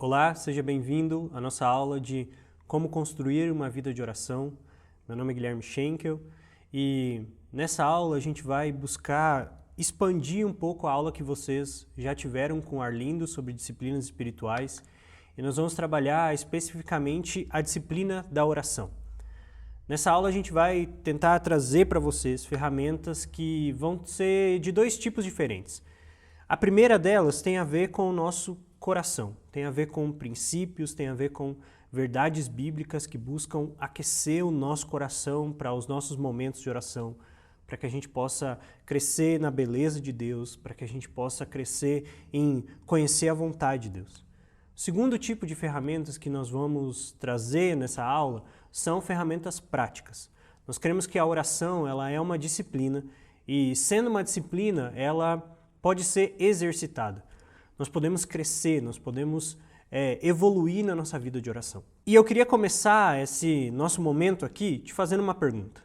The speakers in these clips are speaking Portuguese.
Olá, seja bem-vindo à nossa aula de como construir uma vida de oração. Meu nome é Guilherme Schenkel e nessa aula a gente vai buscar expandir um pouco a aula que vocês já tiveram com o Arlindo sobre disciplinas espirituais e nós vamos trabalhar especificamente a disciplina da oração. Nessa aula a gente vai tentar trazer para vocês ferramentas que vão ser de dois tipos diferentes. A primeira delas tem a ver com o nosso coração, tem a ver com princípios, tem a ver com verdades bíblicas que buscam aquecer o nosso coração para os nossos momentos de oração, para que a gente possa crescer na beleza de Deus, para que a gente possa crescer em conhecer a vontade de Deus. O segundo tipo de ferramentas que nós vamos trazer nessa aula são ferramentas práticas. Nós queremos que a oração ela é uma disciplina e, sendo uma disciplina, ela pode ser exercitada. Nós podemos crescer, nós podemos evoluir na nossa vida de oração. E eu queria começar esse nosso momento aqui te fazendo uma pergunta.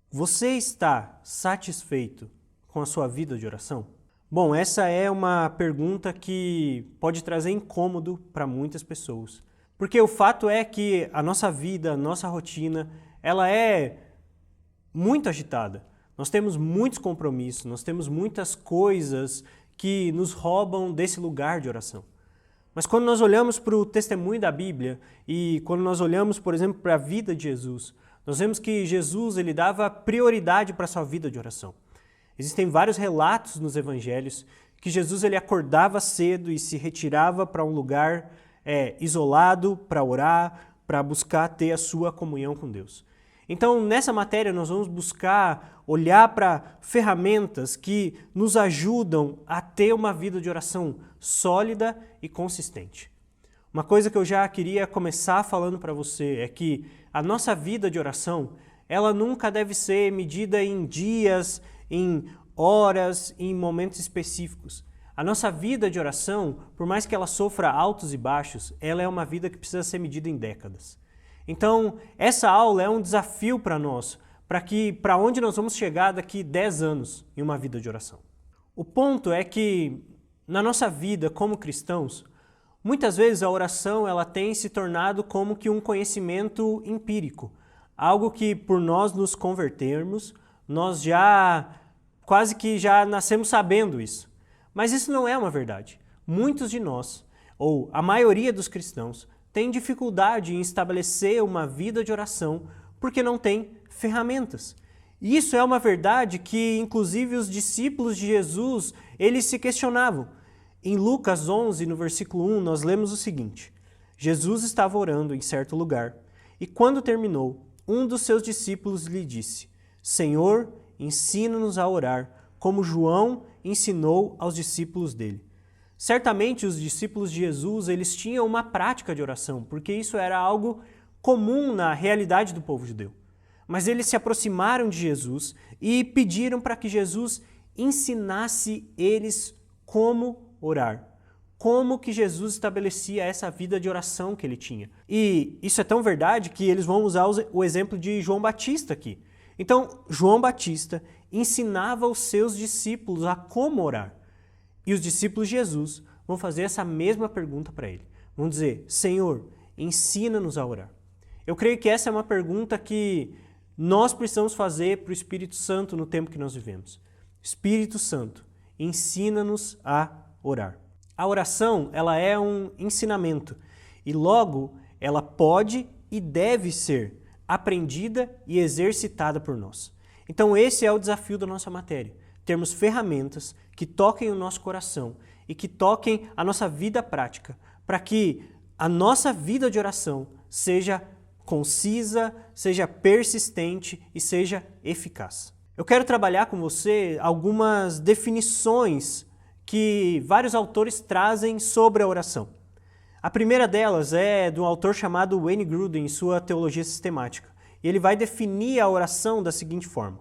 Você está satisfeito com a sua vida de oração? Bom, essa é uma pergunta que pode trazer incômodo para muitas pessoas. Porque o fato é que a nossa vida, a nossa rotina, ela é muito agitada. Nós temos muitos compromissos, nós temos muitas coisas que nos roubam desse lugar de oração. Mas quando nós olhamos para o testemunho da Bíblia e quando nós olhamos, por exemplo, para a vida de Jesus, nós vemos que Jesus ele dava prioridade para a sua vida de oração. Existem vários relatos nos evangelhos que Jesus ele acordava cedo e se retirava para um lugar isolado para orar, para buscar ter a sua comunhão com Deus. Então, nessa matéria, nós vamos buscar olhar para ferramentas que nos ajudam a ter uma vida de oração sólida e consistente. Uma coisa que eu já queria começar falando para você é que a nossa vida de oração, ela nunca deve ser medida em dias, em horas, em momentos específicos. A nossa vida de oração, por mais que ela sofra altos e baixos, ela é uma vida que precisa ser medida em décadas. Então, essa aula é um desafio para nós, para onde nós vamos chegar daqui 10 anos em uma vida de oração. O ponto é que, na nossa vida como cristãos, muitas vezes a oração ela tem se tornado como que um conhecimento empírico, algo que por nós nos convertermos, nós quase que já nascemos sabendo isso. Mas isso não é uma verdade. Muitos de nós, ou a maioria dos cristãos, tem dificuldade em estabelecer uma vida de oração porque não tem ferramentas. E isso é uma verdade que, inclusive, os discípulos de Jesus, eles se questionavam. Em Lucas 11, no versículo 1, nós lemos o seguinte: Jesus estava orando em certo lugar e, quando terminou, um dos seus discípulos lhe disse: Senhor, ensina-nos a orar, como João ensinou aos discípulos dele. Certamente os discípulos de Jesus eles tinham uma prática de oração, porque isso era algo comum na realidade do povo judeu. Mas eles se aproximaram de Jesus e pediram para que Jesus ensinasse eles como orar, como que Jesus estabelecia essa vida de oração que ele tinha. E isso é tão verdade que eles vão usar o exemplo de João Batista aqui. Então, João Batista ensinava os seus discípulos a como orar. E os discípulos de Jesus vão fazer essa mesma pergunta para ele. Vão dizer: Senhor, ensina-nos a orar. Eu creio que essa é uma pergunta que nós precisamos fazer para o Espírito Santo no tempo que nós vivemos. Espírito Santo, ensina-nos a orar. A oração, ela é um ensinamento e logo ela pode e deve ser aprendida e exercitada por nós. Então esse é o desafio da nossa matéria. Termos ferramentas que toquem o nosso coração e que toquem a nossa vida prática, para que a nossa vida de oração seja concisa, seja persistente e seja eficaz. Eu quero trabalhar com você algumas definições que vários autores trazem sobre a oração. A primeira delas é de um autor chamado Wayne Grudem, em sua Teologia Sistemática. E ele vai definir a oração da seguinte forma: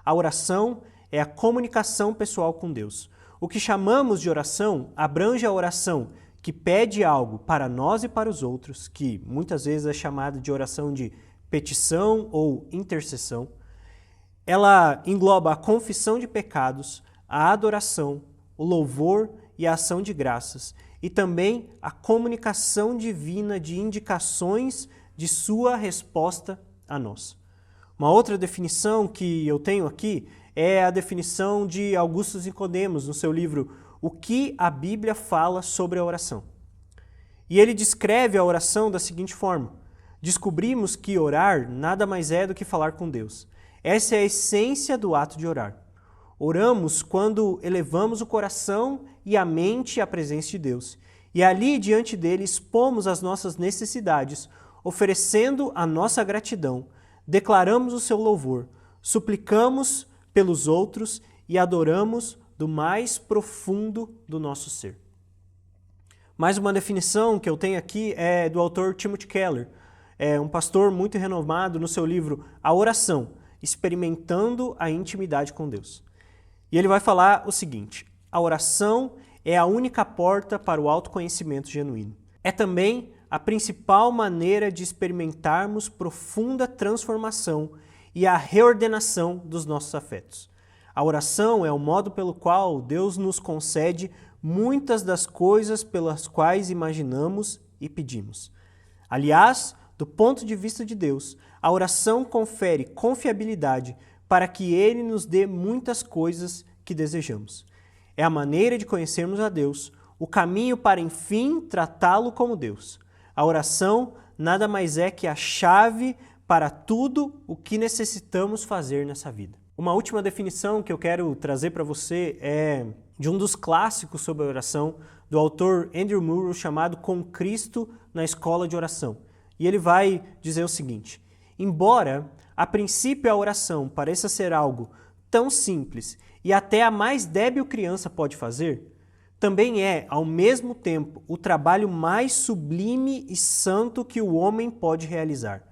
a oração é a comunicação pessoal com Deus. O que chamamos de oração abrange a oração que pede algo para nós e para os outros, que muitas vezes é chamada de oração de petição ou intercessão. Ela engloba a confissão de pecados, a adoração, o louvor e a ação de graças, e também a comunicação divina de indicações de sua resposta a nós. Uma outra definição que eu tenho aqui é a definição de Augusto Nicodemos, no seu livro O que a Bíblia fala sobre a oração. E ele descreve a oração da seguinte forma: descobrimos que orar nada mais é do que falar com Deus. Essa é a essência do ato de orar. Oramos quando elevamos o coração e a mente à presença de Deus. E ali, diante dele, expomos as nossas necessidades, oferecendo a nossa gratidão, declaramos o seu louvor, suplicamos pelos outros e adoramos do mais profundo do nosso ser. Mais uma definição que eu tenho aqui é do autor Timothy Keller, um pastor muito renomado, no seu livro A Oração, Experimentando a Intimidade com Deus. E ele vai falar o seguinte: a oração é a única porta para o autoconhecimento genuíno. É também a principal maneira de experimentarmos profunda transformação e a reordenação dos nossos afetos. A oração é o modo pelo qual Deus nos concede muitas das coisas pelas quais imaginamos e pedimos. Aliás, do ponto de vista de Deus, a oração confere confiabilidade para que Ele nos dê muitas coisas que desejamos. É a maneira de conhecermos a Deus, o caminho para, enfim, tratá-lo como Deus. A oração nada mais é que a chave para tudo o que necessitamos fazer nessa vida. Uma última definição que eu quero trazer para você é de um dos clássicos sobre a oração, do autor Andrew Murrow, chamado Com Cristo na Escola de Oração. E ele vai dizer o seguinte: embora a princípio a oração pareça ser algo tão simples e até a mais débil criança pode fazer, também é, ao mesmo tempo, o trabalho mais sublime e santo que o homem pode realizar.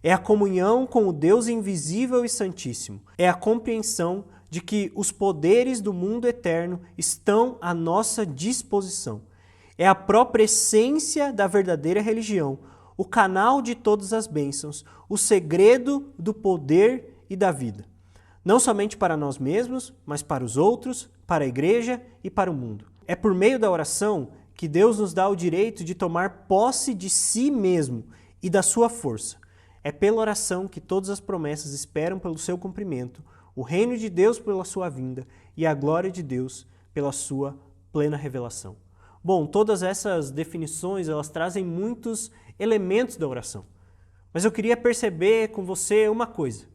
É a comunhão com o Deus invisível e santíssimo. É a compreensão de que os poderes do mundo eterno estão à nossa disposição. É a própria essência da verdadeira religião, o canal de todas as bênçãos, o segredo do poder e da vida. Não somente para nós mesmos, mas para os outros, para a igreja e para o mundo. É por meio da oração que Deus nos dá o direito de tomar posse de si mesmo e da sua força. É pela oração que todas as promessas esperam pelo seu cumprimento, o reino de Deus pela sua vinda e a glória de Deus pela sua plena revelação. Bom, todas essas definições, elas trazem muitos elementos da oração. Mas eu queria perceber com você uma coisa.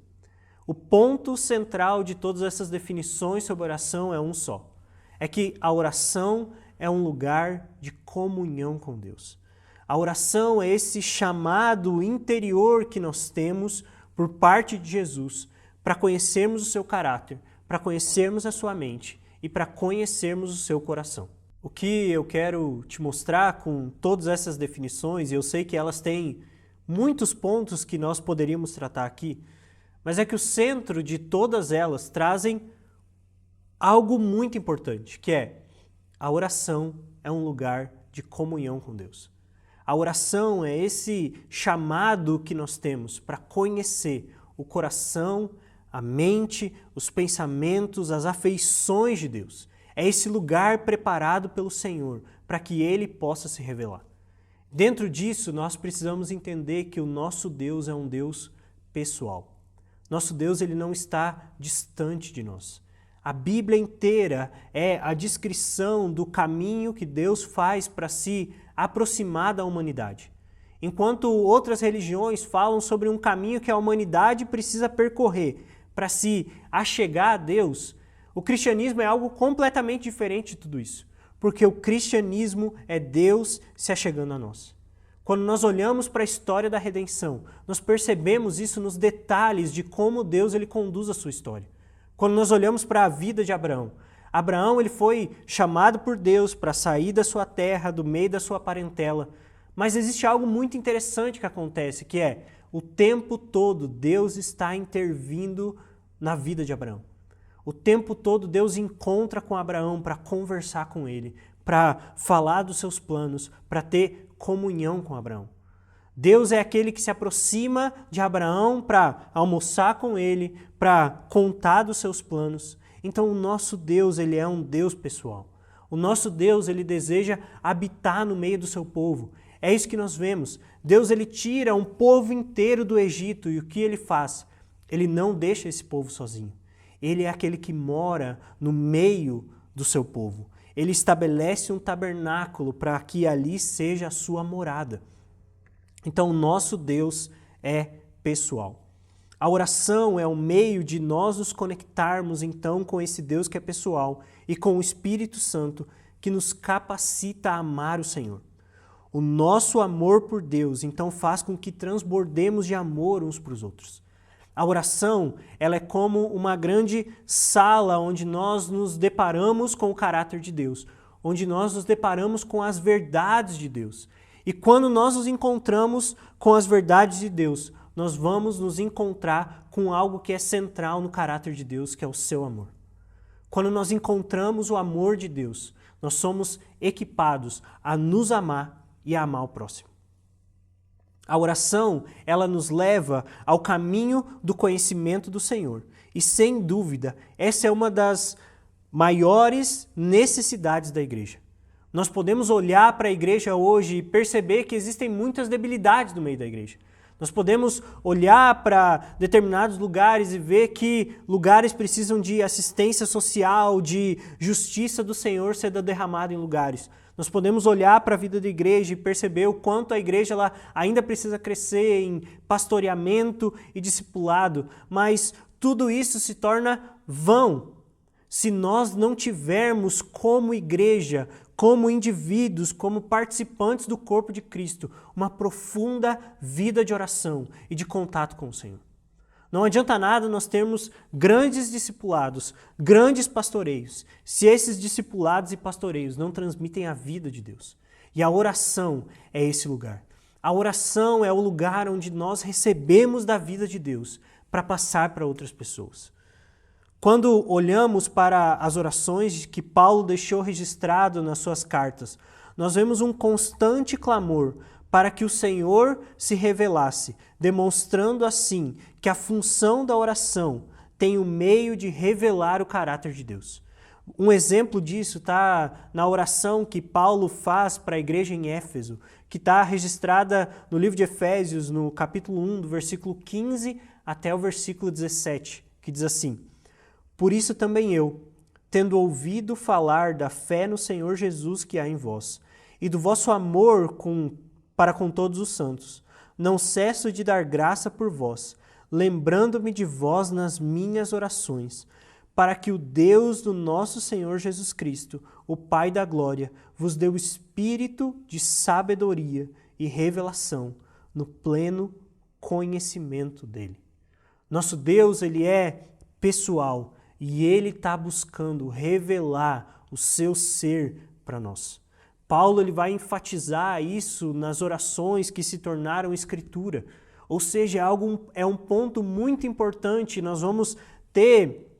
O ponto central de todas essas definições sobre oração é um só. É que a oração é um lugar de comunhão com Deus. A oração é esse chamado interior que nós temos por parte de Jesus para conhecermos o seu caráter, para conhecermos a sua mente e para conhecermos o seu coração. O que eu quero te mostrar com todas essas definições, e eu sei que elas têm muitos pontos que nós poderíamos tratar aqui, mas é que o centro de todas elas trazem algo muito importante, que é a oração é um lugar de comunhão com Deus. A oração é esse chamado que nós temos para conhecer o coração, a mente, os pensamentos, as afeições de Deus. É esse lugar preparado pelo Senhor para que Ele possa se revelar. Dentro disso, nós precisamos entender que o nosso Deus é um Deus pessoal. Nosso Deus, ele não está distante de nós. A Bíblia inteira é a descrição do caminho que Deus faz para se aproximar da humanidade. Enquanto outras religiões falam sobre um caminho que a humanidade precisa percorrer para se achegar a Deus, o cristianismo é algo completamente diferente de tudo isso, porque o cristianismo é Deus se achegando a nós. Quando nós olhamos para a história da redenção, nós percebemos isso nos detalhes de como Deus ele conduz a sua história. Quando nós olhamos para a vida de Abraão, Abraão ele foi chamado por Deus para sair da sua terra, do meio da sua parentela, mas existe algo muito interessante que acontece, que é o tempo todo Deus está intervindo na vida de Abraão. O tempo todo Deus encontra com Abraão para conversar com ele, para falar dos seus planos, para ter comunhão com Abraão. Deus é aquele que se aproxima de Abraão para almoçar com ele, para contar dos seus planos. Então o nosso Deus, ele é um Deus pessoal. O nosso Deus, ele deseja habitar no meio do seu povo. É isso que nós vemos. Deus, ele tira um povo inteiro do Egito e o que ele faz? Ele não deixa esse povo sozinho. Ele é aquele que mora no meio do seu povo. Ele estabelece um tabernáculo para que ali seja a sua morada. Então, o nosso Deus é pessoal. A oração é o meio de nós nos conectarmos, então, com esse Deus que é pessoal e com o Espírito Santo que nos capacita a amar o Senhor. O nosso amor por Deus, então, faz com que transbordemos de amor uns para os outros. A oração, ela é como uma grande sala onde nós nos deparamos com o caráter de Deus, onde nós nos deparamos com as verdades de Deus. E quando nós nos encontramos com as verdades de Deus, nós vamos nos encontrar com algo que é central no caráter de Deus, que é o seu amor. Quando nós encontramos o amor de Deus, nós somos equipados a nos amar e a amar o próximo. A oração, ela nos leva ao caminho do conhecimento do Senhor. E, sem dúvida, essa é uma das maiores necessidades da igreja. Nós podemos olhar para a igreja hoje e perceber que existem muitas debilidades no meio da igreja. Nós podemos olhar para determinados lugares e ver que lugares precisam de assistência social, de justiça do Senhor sendo derramada em lugares. Nós podemos olhar para a vida da igreja e perceber o quanto a igreja ela ainda precisa crescer em pastoreamento e discipulado, mas tudo isso se torna vão se nós não tivermos como igreja, como indivíduos, como participantes do corpo de Cristo, uma profunda vida de oração e de contato com o Senhor. Não adianta nada nós termos grandes discipulados, grandes pastoreios, se esses discipulados e pastoreios não transmitem a vida de Deus. E a oração é esse lugar. A oração é o lugar onde nós recebemos da vida de Deus para passar para outras pessoas. Quando olhamos para as orações que Paulo deixou registrado nas suas cartas, nós vemos um constante clamor para que o Senhor se revelasse, demonstrando assim que a função da oração tem o meio de revelar o caráter de Deus. Um exemplo disso está na oração que Paulo faz para a igreja em Éfeso, que está registrada no livro de Efésios, no capítulo 1, do versículo 15 até o versículo 17, que diz assim: Por isso também eu, tendo ouvido falar da fé no Senhor Jesus que há em vós, e do vosso amor para com todos os santos, não cesso de dar graça por vós, lembrando-me de vós nas minhas orações, para que o Deus do nosso Senhor Jesus Cristo, o Pai da glória, vos dê o espírito de sabedoria e revelação no pleno conhecimento dele. Nosso Deus, ele é pessoal e ele está buscando revelar o seu ser para nós. Paulo ele vai enfatizar isso nas orações que se tornaram escritura. Ou seja, é um ponto muito importante. Nós vamos ter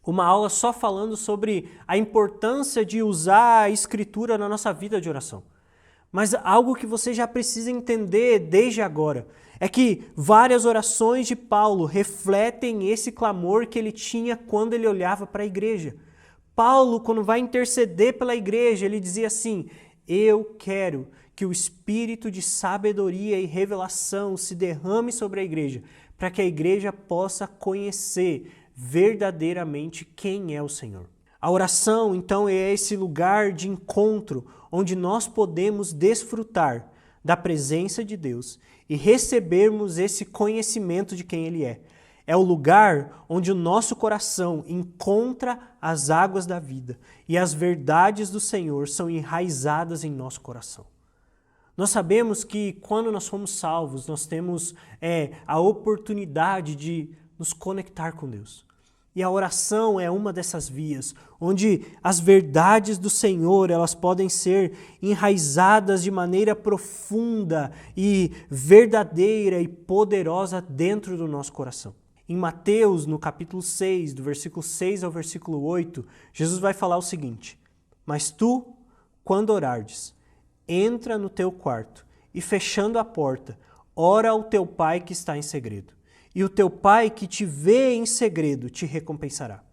uma aula só falando sobre a importância de usar a escritura na nossa vida de oração. Mas algo que você já precisa entender desde agora é que várias orações de Paulo refletem esse clamor que ele tinha quando ele olhava para a igreja. Paulo, quando vai interceder pela igreja, ele dizia assim: eu quero que o espírito de sabedoria e revelação se derrame sobre a igreja, para que a igreja possa conhecer verdadeiramente quem é o Senhor. A oração, então, é esse lugar de encontro onde nós podemos desfrutar da presença de Deus e recebermos esse conhecimento de quem Ele é. É o lugar onde o nosso coração encontra as águas da vida e as verdades do Senhor são enraizadas em nosso coração. Nós sabemos que quando nós somos salvos, nós temos a oportunidade de nos conectar com Deus. E a oração é uma dessas vias, onde as verdades do Senhor elas podem ser enraizadas de maneira profunda e verdadeira e poderosa dentro do nosso coração. Em Mateus, no capítulo 6, do versículo 6 ao versículo 8, Jesus vai falar o seguinte: Mas tu, quando orardes, entra no teu quarto e, fechando a porta, ora ao teu pai que está em segredo. E o teu pai que te vê em segredo te recompensará.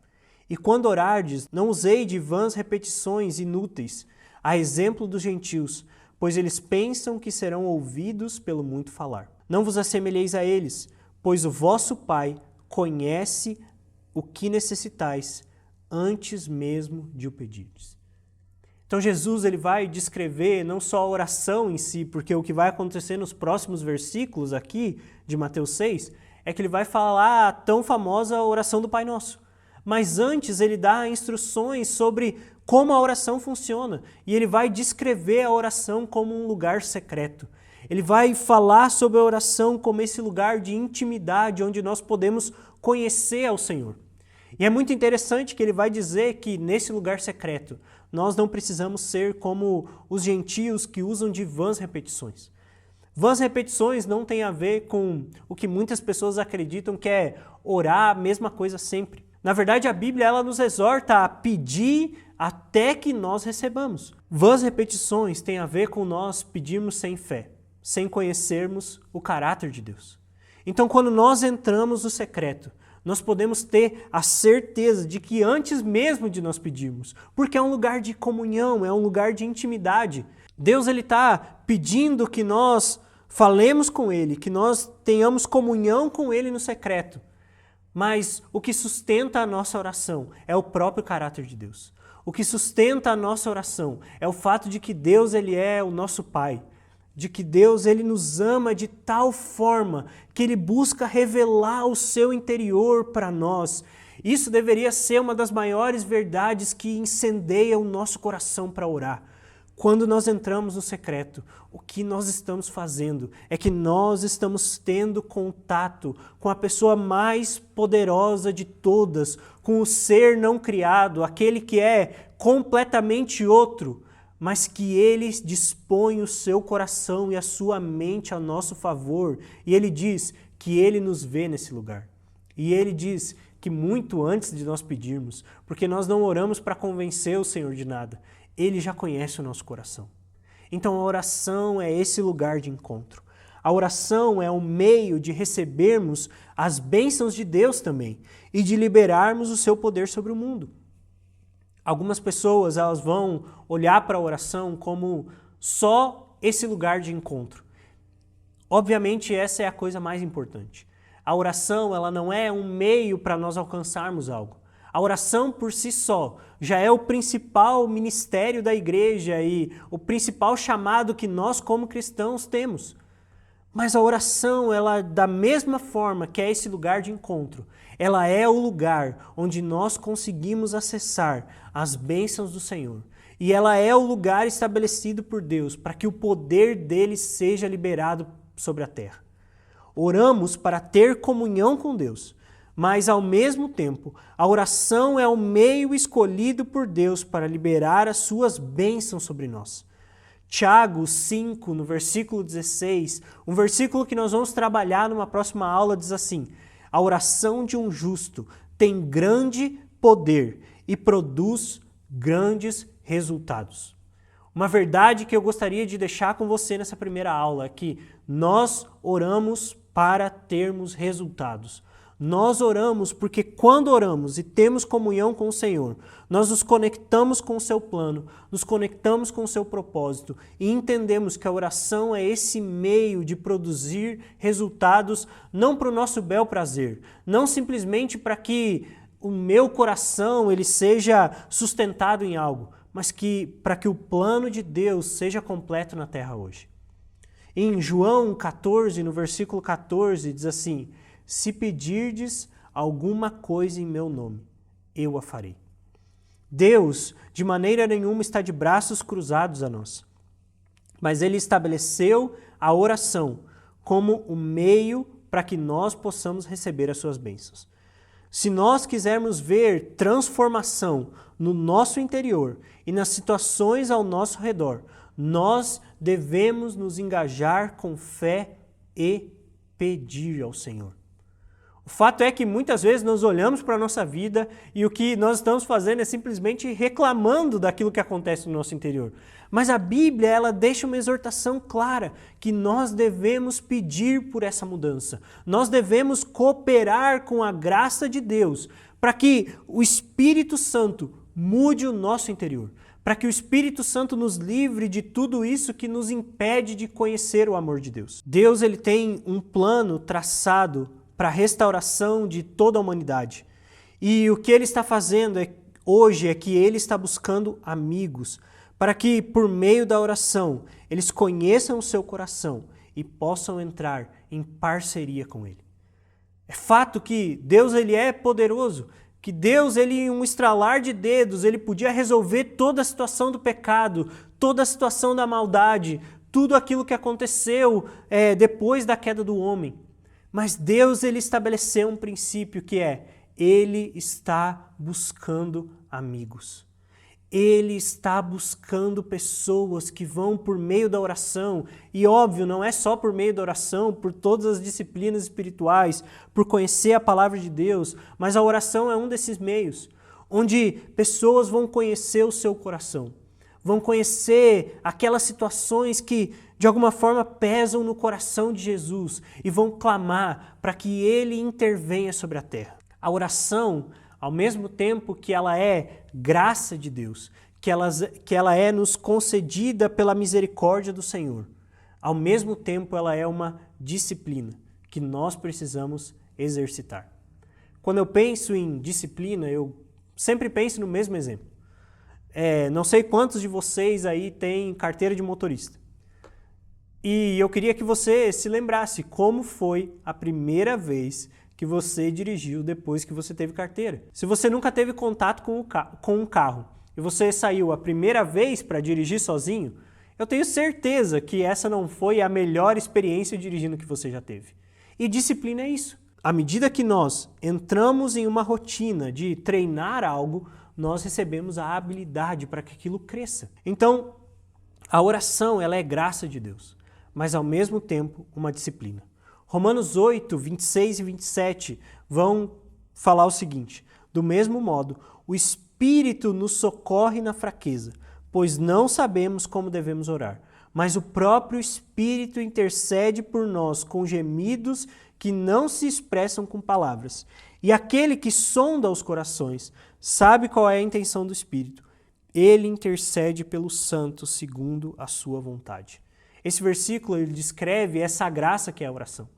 E quando orardes, não usei de vãs repetições inúteis, a exemplo dos gentios, pois eles pensam que serão ouvidos pelo muito falar. Não vos assemelheis a eles, pois o vosso Pai conhece o que necessitais antes mesmo de o pedirdes. Então Jesus ele vai descrever não só a oração em si, porque o que vai acontecer nos próximos versículos aqui de Mateus 6 é que ele vai falar a tão famosa oração do Pai Nosso. Mas antes ele dá instruções sobre como a oração funciona e ele vai descrever a oração como um lugar secreto. Ele vai falar sobre a oração como esse lugar de intimidade onde nós podemos conhecer ao Senhor. E é muito interessante que ele vai dizer que nesse lugar secreto nós não precisamos ser como os gentios que usam de vãs repetições. Vãs repetições não tem a ver com o que muitas pessoas acreditam que é orar a mesma coisa sempre. Na verdade, a Bíblia ela nos exorta a pedir até que nós recebamos. Vãs repetições têm a ver com nós pedirmos sem fé, sem conhecermos o caráter de Deus. Então, quando nós entramos no secreto, nós podemos ter a certeza de que antes mesmo de nós pedirmos, porque é um lugar de comunhão, é um lugar de intimidade. Deus ele está pedindo que nós falemos com Ele, que nós tenhamos comunhão com Ele no secreto. Mas o que sustenta a nossa oração é o próprio caráter de Deus. O que sustenta a nossa oração é o fato de que Deus ele é o nosso Pai, de que Deus ele nos ama de tal forma que Ele busca revelar o seu interior para nós. Isso deveria ser uma das maiores verdades que incendeia o nosso coração para orar. Quando nós entramos no secreto, o que nós estamos fazendo é que nós estamos tendo contato com a pessoa mais poderosa de todas, com o ser não criado, aquele que é completamente outro, mas que Ele dispõe o seu coração e a sua mente a nosso favor. E Ele diz que Ele nos vê nesse lugar. E Ele diz que muito antes de nós pedirmos, porque nós não oramos para convencer o Senhor de nada, Ele já conhece o nosso coração. Então a oração é esse lugar de encontro. A oração é um meio de recebermos as bênçãos de Deus também e de liberarmos o seu poder sobre o mundo. Algumas pessoas elas vão olhar para a oração como só esse lugar de encontro. Obviamente essa é a coisa mais importante. A oração ela não é um meio para nós alcançarmos algo. A oração por si só já é o principal ministério da igreja e o principal chamado que nós como cristãos temos. Mas a oração, ela da mesma forma que é esse lugar de encontro, ela é o lugar onde nós conseguimos acessar as bênçãos do Senhor. E ela é o lugar estabelecido por Deus para que o poder dele seja liberado sobre a terra. Oramos para ter comunhão com Deus. Mas, ao mesmo tempo, a oração é o meio escolhido por Deus para liberar as suas bênçãos sobre nós. Tiago 5, no versículo 16, um versículo que nós vamos trabalhar numa próxima aula, diz assim: a oração de um justo tem grande poder e produz grandes resultados. Uma verdade que eu gostaria de deixar com você nessa primeira aula é que nós oramos para termos resultados. Nós oramos porque quando oramos e temos comunhão com o Senhor, nós nos conectamos com o seu plano, nos conectamos com o seu propósito e entendemos que a oração é esse meio de produzir resultados não para o nosso bel prazer, não simplesmente para que o meu coração ele seja sustentado em algo, mas que para que o plano de Deus seja completo na terra hoje. Em João 14, no versículo 14, diz assim: se pedirdes alguma coisa em meu nome, eu a farei. Deus, de maneira nenhuma, está de braços cruzados a nós, mas Ele estabeleceu a oração como o meio para que nós possamos receber as suas bênçãos. Se nós quisermos ver transformação no nosso interior e nas situações ao nosso redor, nós devemos nos engajar com fé e pedir ao Senhor. O fato é que muitas vezes nós olhamos para a nossa vida e o que nós estamos fazendo é simplesmente reclamando daquilo que acontece no nosso interior. Mas a Bíblia, ela deixa uma exortação clara que nós devemos pedir por essa mudança. Nós devemos cooperar com a graça de Deus para que o Espírito Santo mude o nosso interior, para que o Espírito Santo nos livre de tudo isso que nos impede de conhecer o amor de Deus. Deus, ele tem um plano traçado para a restauração de toda a humanidade. E o que ele está fazendo hoje é que ele está buscando amigos, para que por meio da oração eles conheçam o seu coração e possam entrar em parceria com ele. É fato que Deus, ele é poderoso, que Deus, ele, em um estralar de dedos, ele podia resolver toda a situação do pecado, toda a situação da maldade, tudo aquilo que aconteceu depois da queda do homem. Mas Deus, ele estabeleceu um princípio que ele está buscando amigos. Ele está buscando pessoas que vão por meio da oração, e óbvio, não é só por meio da oração, por todas as disciplinas espirituais, por conhecer a palavra de Deus, mas a oração é um desses meios, onde pessoas vão conhecer o seu coração, vão conhecer aquelas situações que de alguma forma pesam no coração de Jesus e vão clamar para que ele intervenha sobre a terra. A oração, ao mesmo tempo que ela é graça de Deus, que ela é nos concedida pela misericórdia do Senhor, ao mesmo tempo ela é uma disciplina que nós precisamos exercitar. Quando eu penso em disciplina, eu sempre penso no mesmo exemplo. Não sei quantos de vocês aí têm carteira de motorista. E eu queria que você se lembrasse como foi a primeira vez que você dirigiu depois que você teve carteira. Se você nunca teve contato com um carro e você saiu a primeira vez para dirigir sozinho, eu tenho certeza que essa não foi a melhor experiência dirigindo que você já teve. E disciplina é isso. À medida que nós entramos em uma rotina de treinar algo, nós recebemos a habilidade para que aquilo cresça. Então, a oração, ela é graça de Deus, mas ao mesmo tempo uma disciplina. Romanos 8, 26 e 27 vão falar o seguinte: do mesmo modo, o Espírito nos socorre na fraqueza, pois não sabemos como devemos orar, mas o próprio Espírito intercede por nós com gemidos que não se expressam com palavras. E aquele que sonda os corações sabe qual é a intenção do Espírito. Ele intercede pelos santos segundo a sua vontade. Esse versículo ele descreve essa graça que é a oração.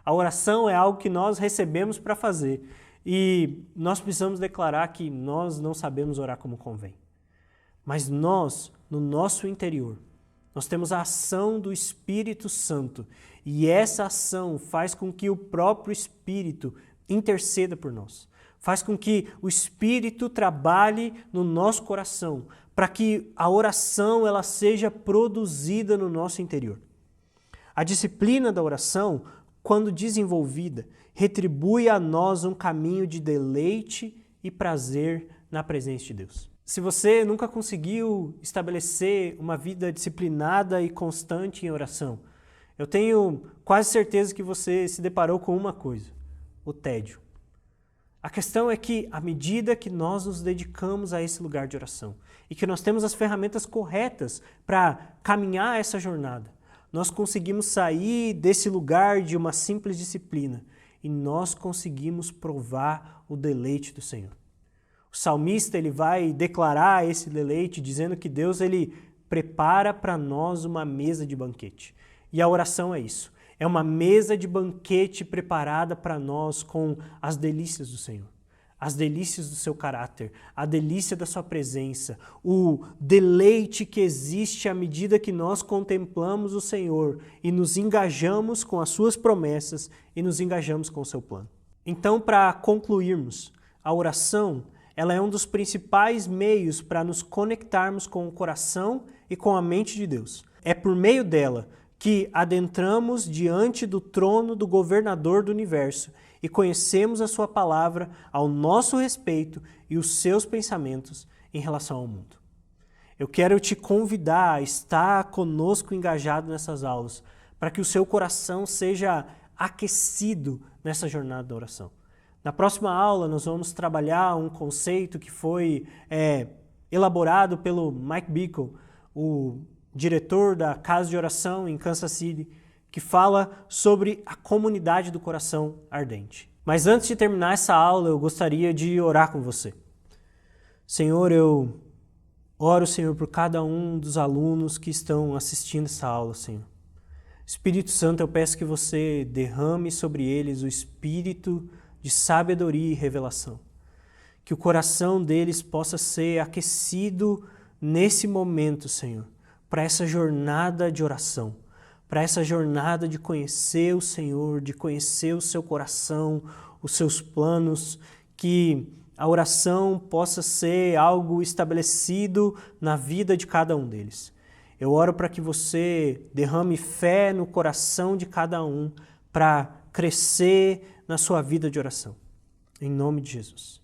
A oração é algo que nós recebemos para fazer e nós precisamos declarar que nós não sabemos orar como convém. Mas nós, no nosso interior, nós temos a ação do Espírito Santo e essa ação faz com que o próprio Espírito interceda por nós. Faz com que o Espírito trabalhe no nosso coração para que a oração ela seja produzida no nosso interior. A disciplina da oração, quando desenvolvida, retribui a nós um caminho de deleite e prazer na presença de Deus. Se você nunca conseguiu estabelecer uma vida disciplinada e constante em oração, eu tenho quase certeza que você se deparou com uma coisa: o tédio. A questão é que, à medida que nós nos dedicamos a esse lugar de oração e que nós temos as ferramentas corretas para caminhar essa jornada, nós conseguimos sair desse lugar de uma simples disciplina e nós conseguimos provar o deleite do Senhor. O salmista ele vai declarar esse deleite dizendo que Deus ele prepara para nós uma mesa de banquete. E a oração é isso. É uma mesa de banquete preparada para nós com as delícias do Senhor, as delícias do seu caráter, a delícia da sua presença, o deleite que existe à medida que nós contemplamos o Senhor e nos engajamos com as suas promessas e nos engajamos com o seu plano. Então, para concluirmos, a oração ela é um dos principais meios para nos conectarmos com o coração e com a mente de Deus. É por meio dela que adentramos diante do trono do governador do universo e conhecemos a sua palavra ao nosso respeito e os seus pensamentos em relação ao mundo. Eu quero te convidar a estar conosco engajado nessas aulas, para que o seu coração seja aquecido nessa jornada da oração. Na próxima aula nós vamos trabalhar um conceito que foi elaborado pelo Mike Bickle, o diretor da Casa de Oração em Kansas City, que fala sobre a comunidade do coração ardente. Mas antes de terminar essa aula, eu gostaria de orar com você. Senhor, eu oro, Senhor, por cada um dos alunos que estão assistindo essa aula, Senhor. Espírito Santo, eu peço que você derrame sobre eles o espírito de sabedoria e revelação. Que o coração deles possa ser aquecido nesse momento, Senhor, para essa jornada de oração, para essa jornada de conhecer o Senhor, de conhecer o seu coração, os seus planos, que a oração possa ser algo estabelecido na vida de cada um deles. Eu oro para que você derrame fé no coração de cada um para crescer na sua vida de oração. Em nome de Jesus.